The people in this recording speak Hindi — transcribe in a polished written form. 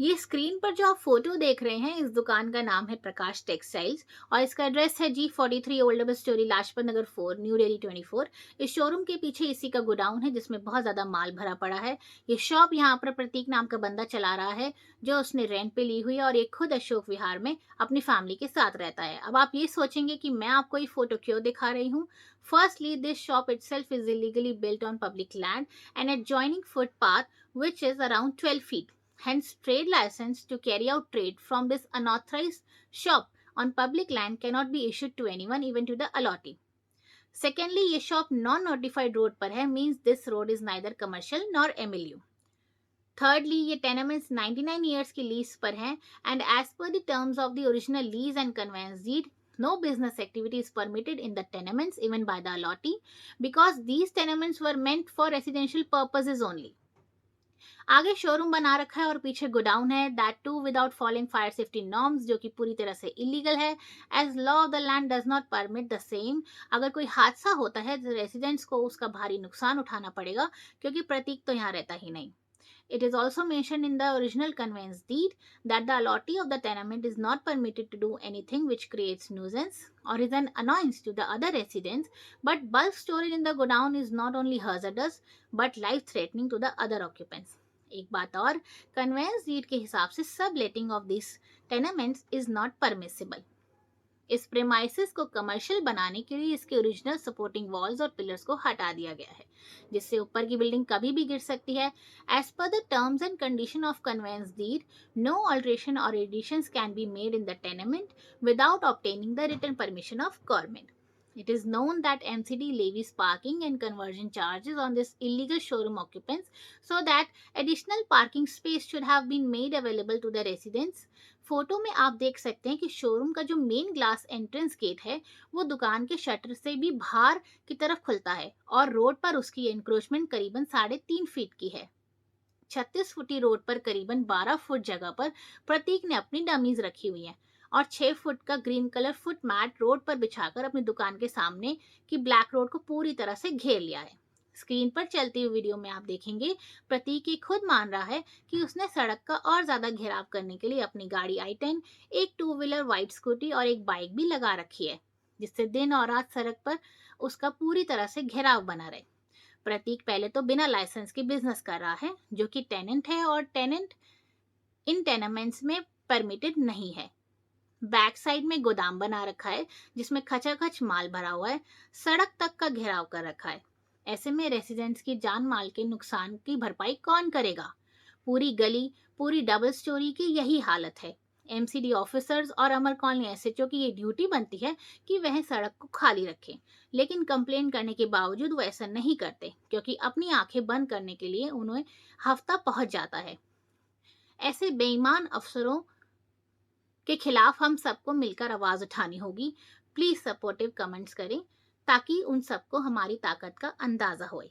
ये स्क्रीन पर जो आप फोटो देख रहे हैं, इस दुकान का नाम है प्रकाश टेक्सटाइल्स और इसका एड्रेस है G43 old double storey Lajpat Nagar 4 New Delhi 24। इस शोरूम के पीछे इसी का गोडाउन है जिसमें बहुत ज्यादा माल भरा पड़ा है। ये शॉप यहाँ पर प्रतीक नाम का बंदा चला रहा है जो उसने रेंट पे ली हुई है और ये खुद अशोक विहार में अपनी फैमिली के साथ रहता है। अब आप ये सोचेंगे कि मैं आपको ये फोटो क्यों दिखा रही हूँ। Firstly, this shop itself is illegally built on public land and adjoining footpath which is around 12 feet. Hence, trade license to carry out trade from this unauthorized shop on public land cannot be issued to anyone, even to the allottee. Secondly, ये shop non-notified road पर है, means this road is neither commercial nor MLU. Thirdly, ये tenements 99 years की lease पर हैं and as per the terms of the original lease and conveyance deed, no business activity is permitted in the tenements even by the allottee because these tenements were meant for residential purposes only. आगे शोरूम बना रखा है और पीछे गोडाउन है, that too without following fire safety norms, जो कि पूरी तरह से इलीगल है as law of the land does not permit the same. अगर कोई हादसा होता है तो रेसिडेंट्स को उसका भारी नुकसान उठाना पड़ेगा क्योंकि प्रतीक तो यहाँ रहता ही नहीं। It is also mentioned in the original conveyance deed that the allottee of the tenement is not permitted to do anything which creates nuisance or is an annoyance to the other residents, but bulk storage in the godown is not only hazardous but life threatening to the other occupants. एक बात और, कन्वेंस डीड के हिसाब से सब letting of this tenements is not permissible. इस प्रेमाइसिस को कमर्शियल बनाने के लिए इसके ओरिजिनल सपोर्टिंग वॉल्स और पिलर्स को हटा दिया गया है जिससे ऊपर की बिल्डिंग कभी भी गिर सकती है। As per the terms and condition of conveyance deed, no alteration or additions can be made in the tenement without obtaining the written permission of government. It is known that MCD levies parking and conversion charges on this illegal showroom occupants so that additional parking space should have been made available to the residents. Photo में आप देख सकते हैं कि शोरूम का जो मेन ग्लास एंट्रेंस गेट है वो दुकान के शटर से भी बाहर की तरफ खुलता है और रोड पर उसकी एनक्रोचमेंट करीबन 3.5 फीट की है। 36 फुटी रोड पर करीबन 12 फुट जगह पर प्रतीक ने अपनी डमीज रखी हुई है और 6 फुट का green colour foot mat road पर बिछाकर अपनी दुकान के सामने की ब्लैक रोड को पूरी तरह से घेर लिया है। स्क्रीन पर चलती हुई वीडियो में आप देखेंगे प्रतीक ये खुद मान रहा है कि उसने सड़क का और ज्यादा घेराव करने के लिए अपनी गाड़ी i10, एक 2 व्हीलर वाइट स्कूटी और एक बाइक भी लगा रखी है जिससे दिन और रात सड़क पर उसका पूरी तरह से घेराव बना रहे। प्रतीक पहले तो बिना लाइसेंस के बिजनेस कर रहा है जो कि टेनेंट है और टेनेंट इन टेनेमेंट्स में परमिटेड नहीं है। बैक साइड में गोदाम बना रखा है जिसमें खचाखच माल भरा हुआ है, सड़क तक का घेराव कर रखा है। ऐसे में रेसिडेंट्स की जान माल के नुकसान की भरपाई कौन करेगा? पूरी गली, पूरी डबल स्टोरी की यही हालत है। एमसीडी ऑफिसर्स और अमर कॉलोनी एसएचओ की ये ड्यूटी बनती है कि वह सड़क को खाली रखें, लेकिन कंप्लेन करने के बावजूद वो ऐसा नहीं करते क्योंकि अपनी आंखें बंद करने के लिए उन्हें हफ्ता पहुंच जाता है। ऐसे बेईमान अफसरों के खिलाफ हम सबको मिलकर आवाज उठानी होगी। प्लीज सपोर्टिव कमेंट्स करें ताकि उन सबको हमारी ताकत का अंदाजा होए।